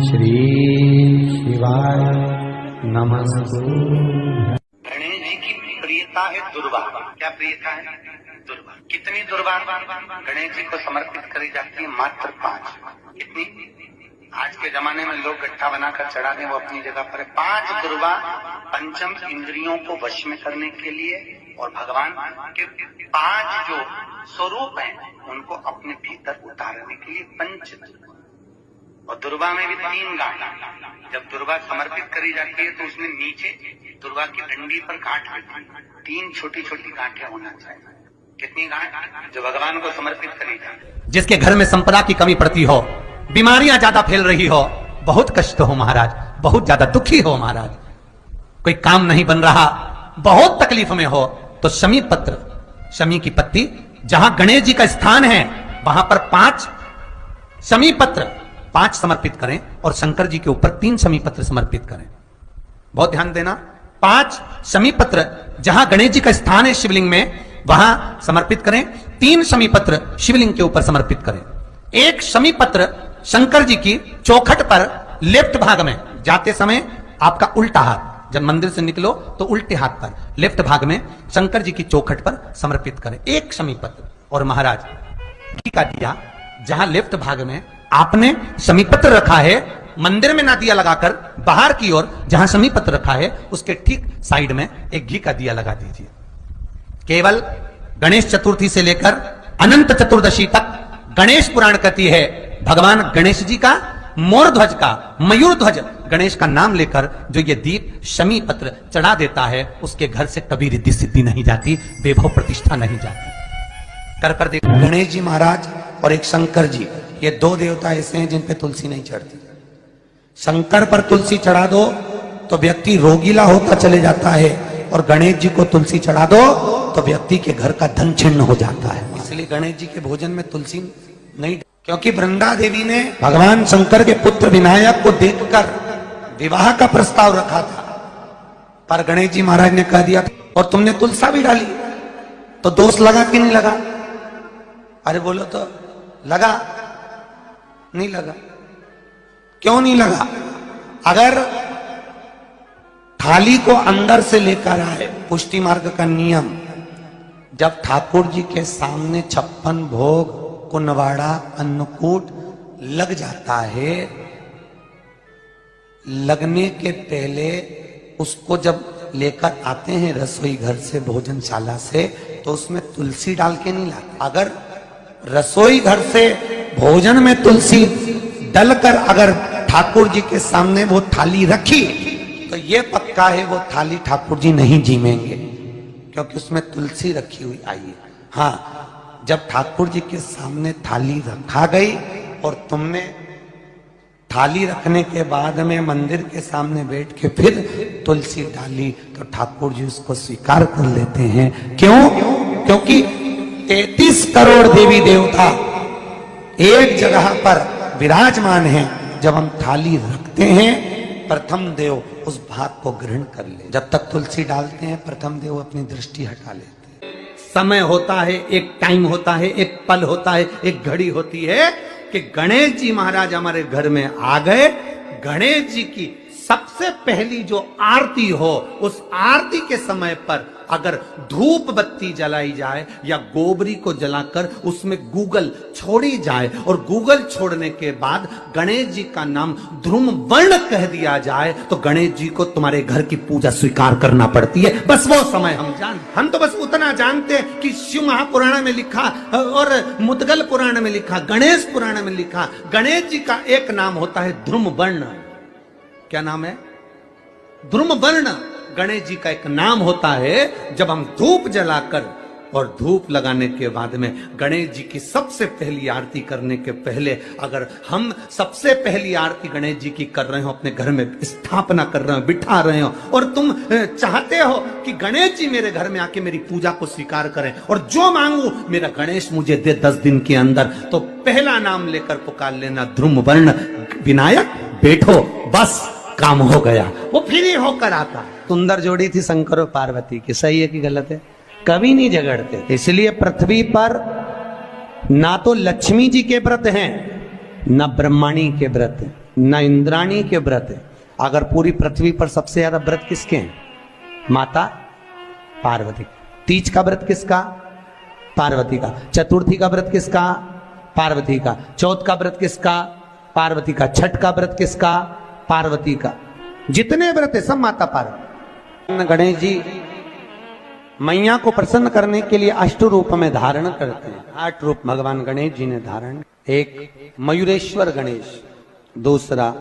श्री शिवाय नमस्तु। गणेश जी की प्रियता है दुर्वा। क्या प्रियता है? दुर्वा। कितनी दुर्वा गणेश जी को समर्पित करी जाती है? मात्र 5। कितनी? आज के जमाने में लोग गट्ठा बनाकर चढ़ा दें, वो अपनी जगह पर 5 दुर्वा पंचम इंद्रियों को वश में करने के लिए और भगवान के 5 जो स्वरूप हैं उनको अपने भीतर उतारने के लिए पंच। और दुर्वा में भी 3 गांठ। जब दुर्वा समर्पित करी जाती है तो उसमें नीचे दुर्वा की डंडी पर गांठ होती है। 3 छोटी छोटी गांठें होना चाहिए। कितनी गांठ? जो भगवान को समर्पित करी जाती है। जिसके घर में संपदा की कमी पड़ती हो, बीमारियां ज्यादा फैल रही हो, बहुत कष्ट हो महाराज, बहुत ज्यादा दुखी हो महाराज, कोई काम नहीं बन रहा, बहुत तकलीफ में हो, तो शमी पत्र, शमी की पत्ती, जहां गणेश जी का स्थान है वहां पर 5 शमी पत्र 5 समर्पित करें और शंकर जी के ऊपर 3 शमी पत्र समर्पित करें। बहुत ध्यान देना, 5 शमी पत्र जहां गणेश जी का स्थान है शिवलिंग में वहां समर्पित करें, 3 शमी पत्र शिवलिंग के ऊपर समर्पित करें। 1 शमी पत्र शंकर जी की चौखट पर लेफ्ट भाग में, जाते समय आपका उल्टा हाथ, जब मंदिर से निकलो तो उल्टे हाथ पर लेफ्ट भाग में शंकर जी की चौखट पर समर्पित करें 1 शमी पत्र। और महाराज घी का दिया जहां लेफ्ट भाग में आपने शमी पत्र रखा है, मंदिर में ना दिया लगाकर बाहर की ओर जहां शमी पत्र रखा है उसके ठीक साइड में एक घी का दिया लगा दीजिए। केवल गणेश चतुर्थी से लेकर अनंत चतुर्दशी तक गणेश पुराण कहती है भगवान गणेश जी का, मोर ध्वज का, मयूर ध्वज गणेश का नाम लेकर जो ये दीप शमी पत्र चढ़ा देता है उसके घर से कभी रिद्धि सिद्धि नहीं जाती, वैभव प्रतिष्ठा नहीं जाती। कर देखो, गणेश जी महाराज और एक शंकर जी, ये 2 देवता ऐसे हैं जिन पे तुलसी नहीं चढ़ती। शंकर पर तुलसी चढ़ा दो तो व्यक्ति रोगीला होता चले जाता है, और गणेश जी को तुलसी चढ़ा दो तो व्यक्ति के घर का धन छिन्न हो जाता है। इसलिए गणेश जी के भोजन में तुलसी नहीं, क्योंकि वृंदा देवी ने भगवान शंकर के पुत्र विनायक को देखकर विवाह का प्रस्ताव रखा था, पर गणेश जी महाराज ने कह दिया और तुमने तुलसा भी डाली, तो दोष लगा कि नहीं लगा? अरे बोलो तो लगा? नहीं लगा। क्यों नहीं लगा? अगर थाली को अंदर से लेकर आए, पुष्टि मार्ग का नियम, जब ठाकुर जी के सामने 56 भोग, कुनवाड़ा, अन्नकूट लग जाता है, लगने के पहले उसको जब लेकर आते हैं रसोई घर से, भोजनशाला से, तो उसमें तुलसी डाल के नहीं लाते। अगर रसोई घर से भोजन में तुलसी डलकर अगर ठाकुर जी के सामने वो थाली रखी तो ये पक्का है वो थाली ठाकुर जी नहीं जीमेंगे, क्योंकि उसमें तुलसी रखी हुई आई है। हाँ, जब ठाकुर जी के सामने थाली रखा गई और तुमने थाली रखने के बाद में मंदिर के सामने बैठ के फिर तुलसी डाली तो ठाकुर जी उसको स्वीकार कर लेते हैं। क्यों? क्योंकि 33 करोड़ देवी देवता एक जगह पर विराजमान हैं। जब हम थाली रखते हैं प्रथम देव उस भाग को ग्रहण कर ले। जब तक तुलसी डालते हैं प्रथम देव अपनी दृष्टि हटा लेते हैं। समय होता है, एक टाइम होता है, एक पल होता है, एक घड़ी होती है कि गणेश जी महाराज हमारे घर में आ गए। गणेश जी की सबसे पहली जो आरती हो, उस आरती के समय पर अगर धूप बत्ती जलाई जाए या गोबरी को जलाकर उसमें गूगल छोड़ी जाए और गूगल छोड़ने के बाद गणेश जी का नाम ध्रुम वर्ण कह दिया जाए तो गणेश जी को तुम्हारे घर की पूजा स्वीकार करना पड़ती है। बस वो समय हम तो बस उतना जानते हैं कि शिव महापुराण में लिखा और मुद्गल पुराण में लिखा, गणेश पुराण में लिखा, गणेश जी का एक नाम होता है ध्रुम वर्ण। क्या नाम है? ध्रुम वर्ण गणेश जी का एक नाम होता है। जब हम धूप जलाकर और धूप लगाने के बाद में गणेश जी की सबसे पहली आरती करने के पहले अगर हम सबसे पहली आरती गणेश जी की कर रहे हो, अपने घर में स्थापना कर रहे हो, बिठा रहे हो, और तुम चाहते हो कि गणेश जी मेरे घर में आके मेरी पूजा को स्वीकार करें और जो मांगू मेरा गणेश मुझे दे 10 दिन के अंदर, तो पहला नाम लेकर पुकार लेना ध्रुम वर्ण विनायक, बैठो, बस काम हो गया। वो फ्री होकर आता है। सुंदर जोड़ी थी शंकर और पार्वती की, सही है कि गलत है? कभी नहीं झगड़ते। इसलिए पृथ्वी पर ना तो लक्ष्मी जी के व्रत हैं ना ब्रह्माणी के व्रत हैं। न इंद्राणी के व्रत है। अगर पूरी पृथ्वी पर सबसे ज्यादा व्रत किसके हैं? माता पार्वती। तीज का व्रत किसका? पार्वती का। चतुर्थी का व्रत किसका? पार्वती का। चौथ का व्रत किसका? पार्वती का। छठ का व्रत किसका? पार्वती का। जितने व्रत है सब माता पार्वती। गणेश जी मैया को प्रसन्न करने के लिए अष्ट रूप में धारण करते हैं। 8 रूप भगवान गणेश जी ने धारण। एक मयूरेश्वर गणेश, दूसरा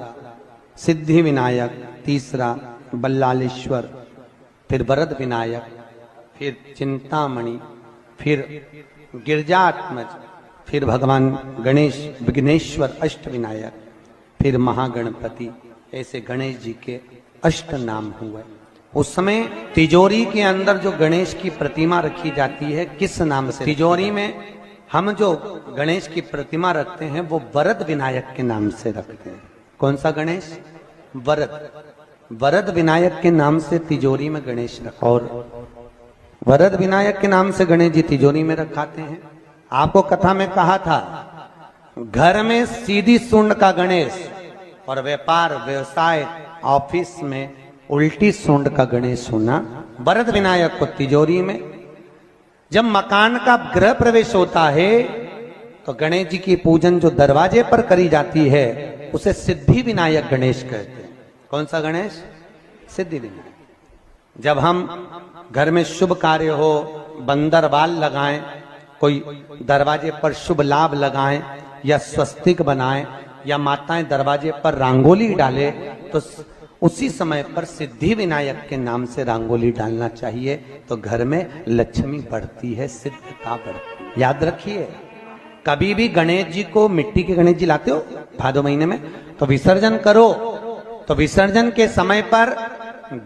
सिद्धि विनायक, तीसरा बल्लालेश्वर, फिर वरद विनायक, फिर चिंतामणि, फिर गिरजात्मज, फिर भगवान गणेश विघ्नेश्वर अष्ट विनायक, फिर महागणपति। ऐसे गणेश जी के अष्ट नाम हुए। उस समय तिजोरी के अंदर जो गणेश की प्रतिमा रखी जाती है किस नाम से? तिजोरी में हम जो गणेश की प्रतिमा रखते हैं वो वरद विनायक के नाम से रखते हैं। कौन सा गणेश? वरद। वरद विनायक के नाम से तिजोरी में गणेश रखा। और वरद विनायक के नाम से गणेश जी तिजोरी में रखाते हैं। आपको कथा में कहा था घर में सीधी सूंड का गणेश और व्यापार व्यवसाय ऑफिस में उल्टी सूंड का गणेश होना। वरद विनायक को तिजोरी में। जब मकान का गृह प्रवेश होता है तो गणेश जी की पूजन जो दरवाजे पर करी जाती है उसे सिद्धि विनायक गणेश कहते हैं। कौन सा गणेश? सिद्धि विनायक। जब हम घर में शुभ कार्य हो, बंदरवाल लगाएं, कोई दरवाजे पर शुभ लाभ लगाएं या स्वस्तिक बनाएं या माताएं दरवाजे पर रंगोली डाले तो उसी समय पर सिद्धि विनायक के नाम से रंगोली डालना चाहिए। तो घर में लक्ष्मी बढ़ती है, सिद्धता बढ़ती है। याद रखिए, कभी भी गणेश जी को, मिट्टी के गणेश जी लाते हो भादो महीने में, तो विसर्जन करो तो विसर्जन के समय पर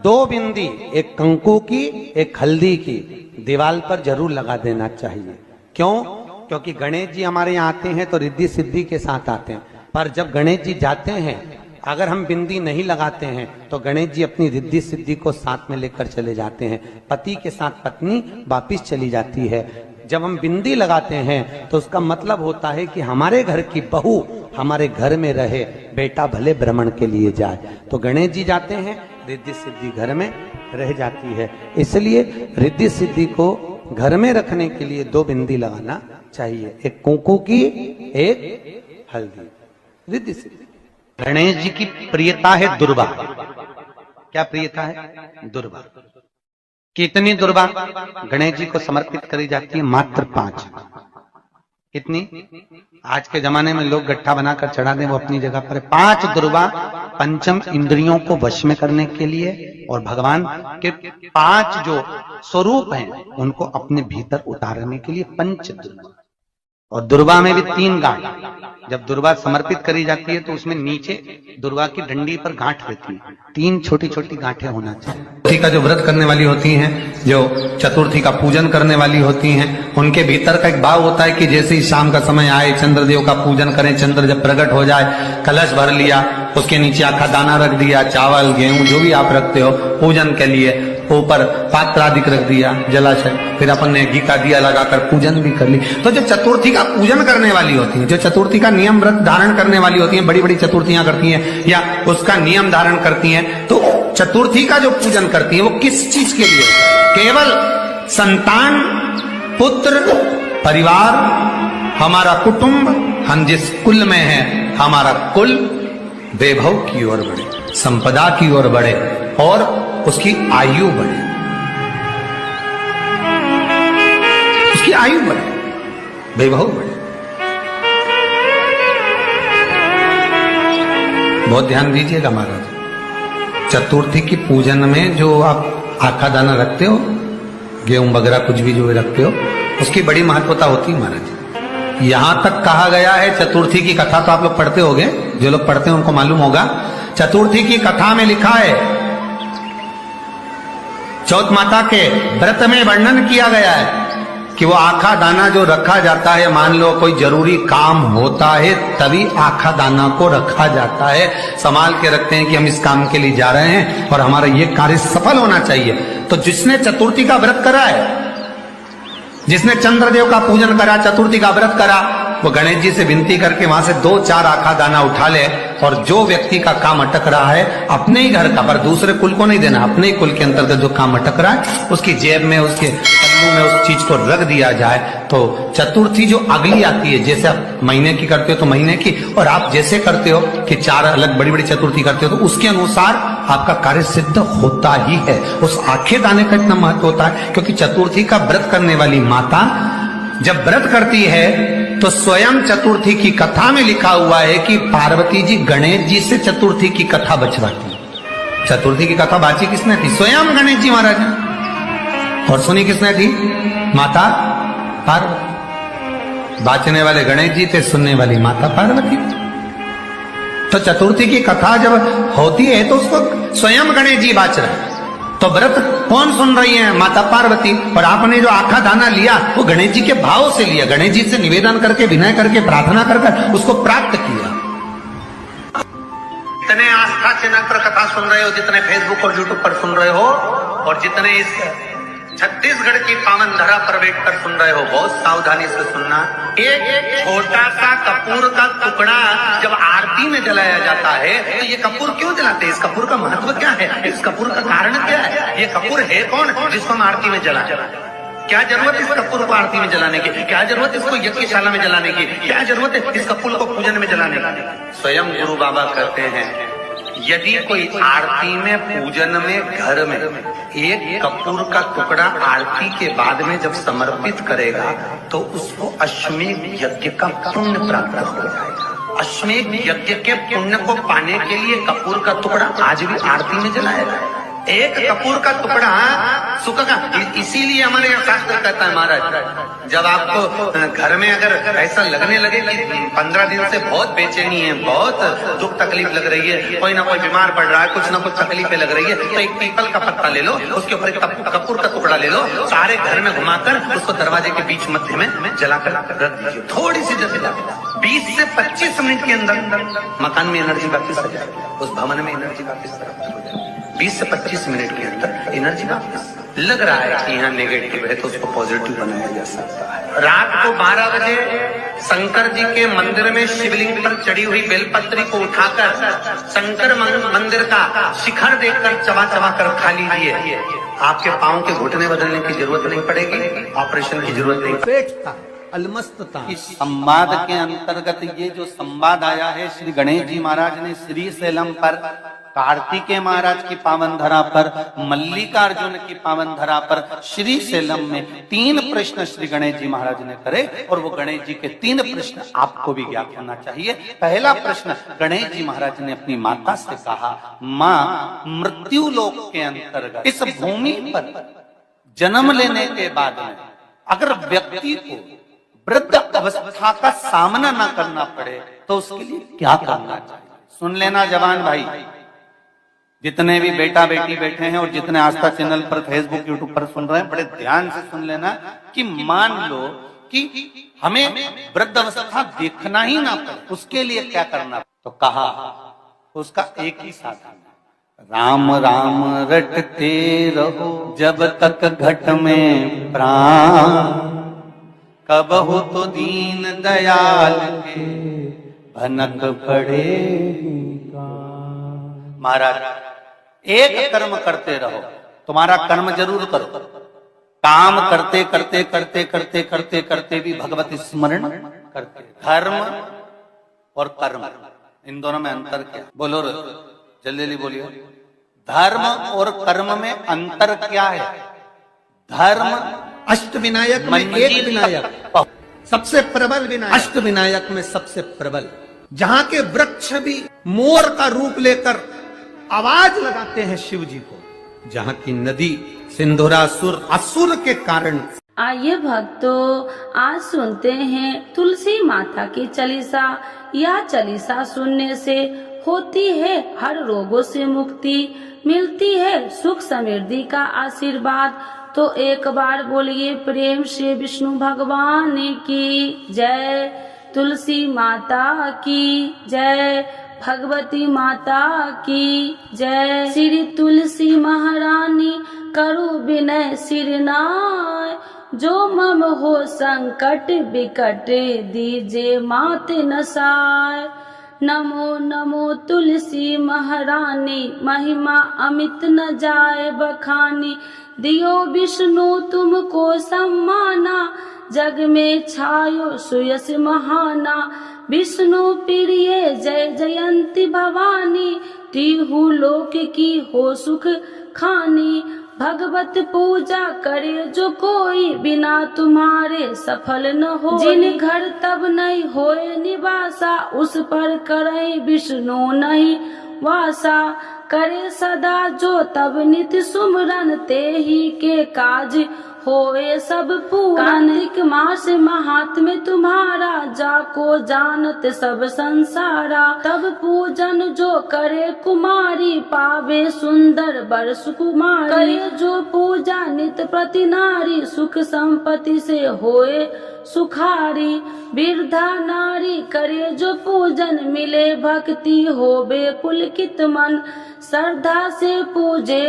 2 बिंदी, एक कंकु की एक हल्दी की, दीवार पर जरूर लगा देना चाहिए। क्यों? क्योंकि गणेश जी हमारे यहाँ आते हैं तो रिद्धि सिद्धि के साथ आते हैं। पर जब गणेश जी जाते हैं अगर हम बिंदी नहीं लगाते हैं तो गणेश जी अपनी रिद्धि सिद्धि को साथ में लेकर चले जाते हैं। पति के साथ पत्नी वापिस चली जाती है। जब हम बिंदी लगाते हैं तो उसका मतलब होता है कि हमारे घर की बहू हमारे घर में रहे, बेटा भले भ्रमण के लिए जाए। तो गणेश जी जाते हैं, रिद्धि सिद्धि घर में रह जाती है। इसलिए रिद्धि सिद्धि को घर में रखने के लिए 2 बिंदी लगाना चाहिए, एक कुंकू की एक हल्दी। रिद्धि सिद्धि। गणेश जी की प्रियता है दुर्वा। क्या प्रियता है? दुर्वा। कितनी दुर्वा गणेश जी को समर्पित करी जाती है? मात्र 5। कितनी? आज के जमाने में लोग गट्ठा बनाकर चढ़ा दें, वो अपनी जगह पर 5 दुर्वा पंचम इंद्रियों को वश में करने के लिए और भगवान के 5 जो स्वरूप हैं उनको अपने भीतर उतारने के लिए 5 दुर्वा। और दुर्वा में भी 3 गांठ। जब दुर्वा समर्पित करी जाती है तो उसमें नीचे दुर्वा की डंडी पर गांठ रहती है, 3 छोटी छोटी गांठें होना चाहिए। चतुर्थी का जो व्रत करने वाली होती हैं, जो चतुर्थी का पूजन करने वाली होती हैं, उनके भीतर का एक भाव होता है कि जैसे ही शाम का समय आए चंद्रदेव का पूजन करें। चंद्र जब प्रकट हो जाए, कलश भर लिया, उसके नीचे आखा दाना रख दिया, चावल गेहूं जो भी आप रखते हो पूजन के लिए, ऊपर पात्र आदि रख दिया, जलाशय, फिर अपन ने घी का दिया लगाकर पूजन भी कर ली। तो जो चतुर्थी का पूजन करने वाली होती है, जो चतुर्थी का नियम व्रत धारण करने वाली होती हैं, बड़ी बड़ी चतुर्थियां करती हैं या उसका नियम धारण करती हैं, तो चतुर्थी का जो पूजन करती है वो किस चीज के लिए? केवल संतान, पुत्र, परिवार, हमारा कुटुंब, हम जिस कुल में हैं, हमारा कुल वैभव की ओर बढ़े, संपदा की ओर बढ़े और उसकी आयु बढ़े, उसकी आयु बढ़े, वैभव बढ़े। बहुत ध्यान दीजिएगा महाराज। चतुर्थी की पूजन में जो आप आखा दाना रखते हो, गेहूं वगैरह कुछ भी जो रखते हो, उसकी बड़ी महत्वता होती है महाराज। यहां तक कहा गया है, चतुर्थी की कथा तो आप लोग पढ़ते होंगे, जो लोग पढ़ते हैं उनको मालूम होगा। चतुर्थी की कथा में लिखा है, चौथ माता के व्रत में वर्णन किया गया है कि वो आखा दाना जो रखा जाता है, मान लो कोई जरूरी काम होता है तभी आखा दाना को रखा जाता है, संभाल के रखते हैं कि हम इस काम के लिए जा रहे हैं और हमारा ये कार्य सफल होना चाहिए। तो जिसने चतुर्थी का व्रत करा है, जिसने चंद्रदेव का पूजन करा, चतुर्थी का व्रत करा, वो गणेश जी से विनती करके वहां से 2-4 आखा दाना उठा ले और जो व्यक्ति का काम अटक रहा है अपने ही घर का, पर दूसरे कुल को नहीं देना, अपने ही कुल के अंतर्गत जो काम अटक रहा है उसकी जेब में, उसके पल्लू में उस चीज को रख दिया जाए। तो चतुर्थी जो अगली आती है, जैसे आप महीने की करते हो तो महीने की, और आप जैसे करते हो कि 4 अलग बड़ी बड़ी चतुर्थी करते हो तो उसके अनुसार आपका कार्य सिद्ध होता ही है। उस आंखें दाने का इतना महत्व होता है क्योंकि चतुर्थी का व्रत करने वाली माता जब व्रत करती है तो स्वयं चतुर्थी की कथा में लिखा हुआ है कि पार्वती जी गणेश जी से चतुर्थी की कथा बचवाती। चतुर्थी की कथा बाची किसने थी? स्वयं गणेश जी महाराज ने। और सुनी किसने थी? माता पार्वती। बाचने वाले गणेश जी थे, सुनने वाली माता पार्वती। तो चतुर्थी की कथा जब होती है तो उसको स्वयं गणेश जी बाच रहे हैं। तो व्रत कौन सुन रही है? माता पार्वती। और आपने जो आखा दाना लिया वो गणेश जी के भाव से लिया, गणेश जी से निवेदन करके, विनय करके, प्रार्थना करके उसको प्राप्त किया। जितने आस्था चैनल पर कथा सुन रहे हो, जितने फेसबुक और यूट्यूब पर सुन रहे हो, और जितने इस छत्तीसगढ़ की पावन धरा पर बैठकर सुन रहे हो, बहुत सावधानी से सुनना। एक छोटा सा कपूर का टुकड़ा जब आरती में जलाया जाता है तो ये कपूर क्यों जलाते हैं? इस कपूर का महत्व क्या है? इस कपूर का कारण क्या है? ये कपूर है कौन जिसको हम आरती में जला? क्या जरूरत इस कपूर को आरती में जलाने की? क्या जरूरत इसको यज्ञशाला में जलाने की? क्या जरूरत है इस कपूर को पूजन में जलाने की? स्वयं गुरु बाबा कहते हैं यदि कोई आरती में, पूजन में, घर में एक कपूर का टुकड़ा आरती के बाद में जब समर्पित करेगा तो उसको अश्वमेध यज्ञ का पुण्य प्राप्त हो जाएगा। अश्वमेध यज्ञ के पुण्य को पाने के लिए कपूर का टुकड़ा आज भी आरती में जलाएगा। एक कपूर का टुकड़ा सुखेगा। इसीलिए हमारे यहाँ शास्त्र कहता है महाराज, जब आपको घर में अगर ऐसा लगने लगे कि 15 दिन से बहुत बेचैनी है, बहुत दुख तकलीफ लग रही है, कोई ना कोई बीमार पड़ रहा है, कुछ ना कुछ तकलीफें लग रही है, तो एक पीपल का पत्ता ले लो, उसके ऊपर एक कपूर का टुकड़ा ले लो, सारे घर में घुमाकर उसको दरवाजे के बीच मध्य में जलाकर रख दीजिए। थोड़ी सी जल 20 से 25 मिनट के अंदर मकान में एनर्जी वापिस आ जाएगी, उस भवन में एनर्जी वापिस आ जाएगी। 20 से 25 मिनट के अंदर एनर्जी वापस। लग रहा है कि यहाँ नेगेटिव है तो उसको पॉजिटिव बनाया जा सकता है। रात को 12 बजे शंकर जी के मंदिर में शिवलिंग पर चढ़ी हुई बेलपत्री को उठाकर शंकर मंदिर का शिखर देखकर चबा चबा कर खा लीजिए। आपके पाँव के घुटने बदलने की जरूरत नहीं पड़ेगी, ऑपरेशन की जरूरत नहीं। अलमस्तता। इस संवाद के अंतर्गत ये जो संवाद आया है, श्री गणेश जी महाराज ने श्री शैलम पर, कार्तिकेय महाराज की पावन धरा पर, मल्लिकार्जुन की पावन धरा पर, श्री शैलम में 3 प्रश्न श्री गणेश जी महाराज ने करे और वो गणेश जी के 3 प्रश्न आपको भी ज्ञात होना चाहिए। पहला प्रश्न गणेश जी महाराज ने अपनी माता से कहा, माँ, मृत्यु लोक के अंतर्गत इस भूमि पर जन्म लेने के बाद में अगर व्यक्ति को वृद्ध अवस्था का सामना ना करना पड़े तो उसके लिए क्या करना चाहिए? सुन लेना जवान भाई, जितने भी बेटा बेटी बैठे हैं और जितने आस्था चैनल पर, फेसबुक, यूट्यूब पर सुन रहे हैं, बड़े ध्यान से सुन लेना कि मान लो कि हमें वृद्ध अवस्था देखना ही ना पड़े, उसके लिए क्या करना? तो कहा उसका एक ही साधन, राम राम रटते रहो जब तक घट में प्राण, कब हो तो दीन दयाल के भनक पड़ेगा। महाराज, एक कर्म करते रहो, तुम्हारा कर्म जरूर करो, काम करते करते करते करते करते करते भी भगवत स्मरण करते। धर्म और कर्म, इन दोनों में अंतर क्या? बोलो जल्दी जल्दी बोलिए। धर्म और कर्म में अंतर क्या है? धर्म अष्ट विनायक में एक विनायक, सबसे प्रबल विनायक, अष्ट विनायक में सबसे प्रबल, जहां के वृक्ष भी मोर का रूप लेकर आवाज लगाते हैं शिव जी को, जहां की नदी सिंधुरासुर असुर के कारण। आइए भक्तों, आज सुनते हैं तुलसी माता की चालीसा। यह चालीसा सुनने से होती है हर रोगों से मुक्ति, मिलती है सुख समृद्धि का आशीर्वाद। तो एक बार बोलिए प्रेम से विष्णु भगवान की जय, तुलसी माता की जय, भगवती माता की जय। श्री तुलसी महारानी करो विनय सिरनाय, जो मम हो संकट विकट दीजे मात नसाय। नमो नमो तुलसी महारानी, महिमा अमित न जाए बखानी। दियो विष्णु तुमको सम्माना, जग में छायो सुयस महाना। विष्णु प्रिय जय जयंती भवानी, तिहु लोक की हो सुख खानी। भगवत पूजा करे जो कोई, बिना तुम्हारे सफल न हो। जिन घर तब नहीं होए निवासा, उस पर करे विष्णु नहीं वासा। करे सदा जो तब नित सुमरन, ते ही के काज होए सब पूरन। कार्तिक मास महात्म्य तुम्हारा, जाको जानत सब संसारा। तब पूजन जो करे कुमारी, पावे सुंदर बर सुकुमारी। करे जो पूजा नित प्रति नारी, सुख संपत्ति से होए सुखारी। वृद्धा नारी करे जो पूजन, मिले भक्ति होवे पुलकित मन। श्रद्धा से पूजे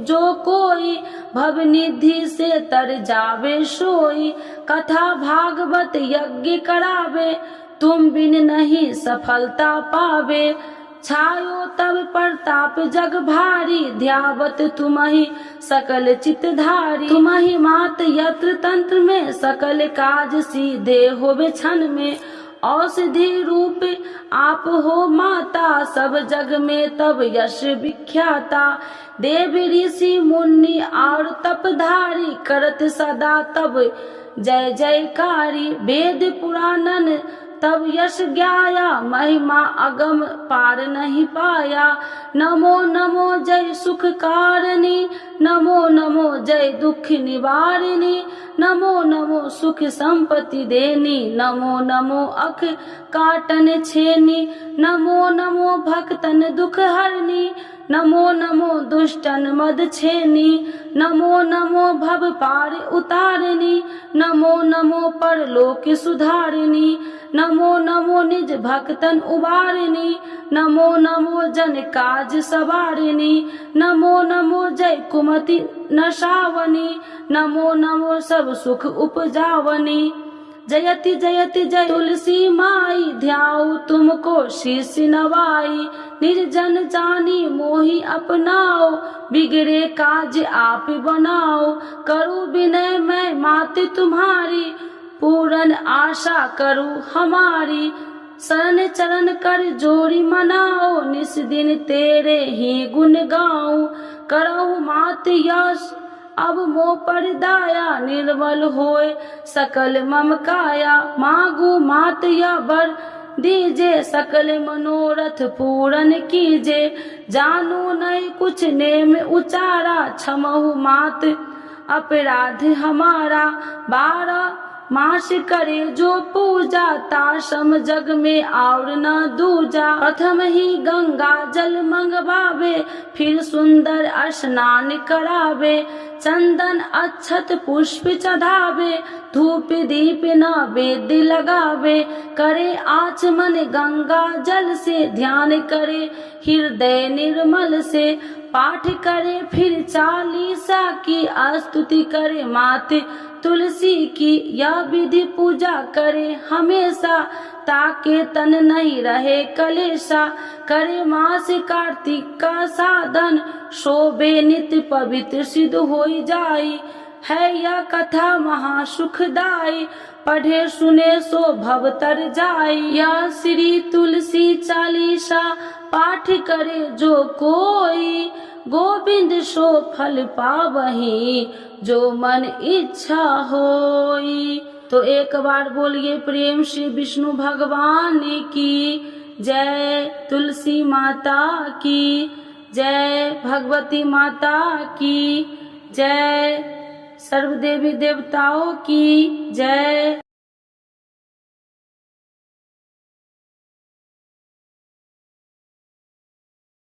जो कोई, भवनिधि से तर जावे सोई। कथा भागवत यज्ञ करावे, तुम बिन नहीं सफलता पावे। छायो तब प्रताप जग भारी, ध्यावत तुम्हि सकल चितधारी। तुम्हि मात यत्र तंत्र में, सकल काज सीधे होवे क्षण में। औषधि रूप आप हो माता, सब जग में तब यश विख्याता। देव ऋषि मुनि और तपधारी, करत सदा तब जय जयकारी। वेद पुराणन तब यश ज्ञाया, महिमा अगम पार नहीं पाया। नमो नमो जय सुख कारिणी, नमो नमो जय दुख निवारिणी। नमो नमो सुख संपत्ति देनी, नमो नमो अख काटन छेनी। नमो नमो भक्तन दुख हरनी, नमो नमो दुष्टन मद छेनी। नमो नमो भव पार उतारिणी, नमो नमो परलोक सुधारिणी। नमो नमो निज भक्तन उबारिणी, नमो नमो जन काज सवारिणी। नमो नमो जय कुमति नशावनी, नमो नमो सब सुख उपजावनी। जयति जयति जय तुलसी माई, ध्याऊ तुमको शीश नवाई। निर्जन जानी मोहि अपनाओ, बिगड़े काज आप बनाओ। करूँ विनय मैं मात तुम्हारी, पूरन आशा करूँ हमारी। शरण चरण कर जोड़ी मनाओ, निस दिन तेरे ही गुण गाऊं। करहु मात यश अब मोह पर दाया, निर्मल होए सकल मम काया। मांगू मात या वर दीजे, सकल मनोरथ पूरन कीजे। जानू नहीं कुछ नेम उचारा, क्षमहु मात अपराध हमारा। 12 मास करे जो पूजा, ताशम जग में और न दूजा। प्रथम ही गंगा जल मंगवावे, फिर सुंदर स्नान करावे। चंदन अक्षत पुष्प चढ़ावे, धूप दीप नैवेद्य लगावे। करे आचमन गंगा जल से, ध्यान करे हृदय निर्मल से। पाठ करे फिर 40 की, स्तुति करे मात तुलसी की। यह विधि पूजा करे हमेशा, ताके तन नहीं रहे कलेशा। करे मास कार्तिक का साधन, शोभे नित्य पवित्र सिद्ध होई जाई। है यह कथा महासुखदाई, पढ़े सुने सो भव तर जाई। यह श्री तुलसी चालीसा, पाठ करे जो कोई। गोविंद सो फल पावही, जो मन इच्छा होई। तो एक बार बोलिए प्रेम से विष्णु भगवान की जय, तुलसी माता की जय, भगवती माता की जय, सर्व देवी देवताओं की जय।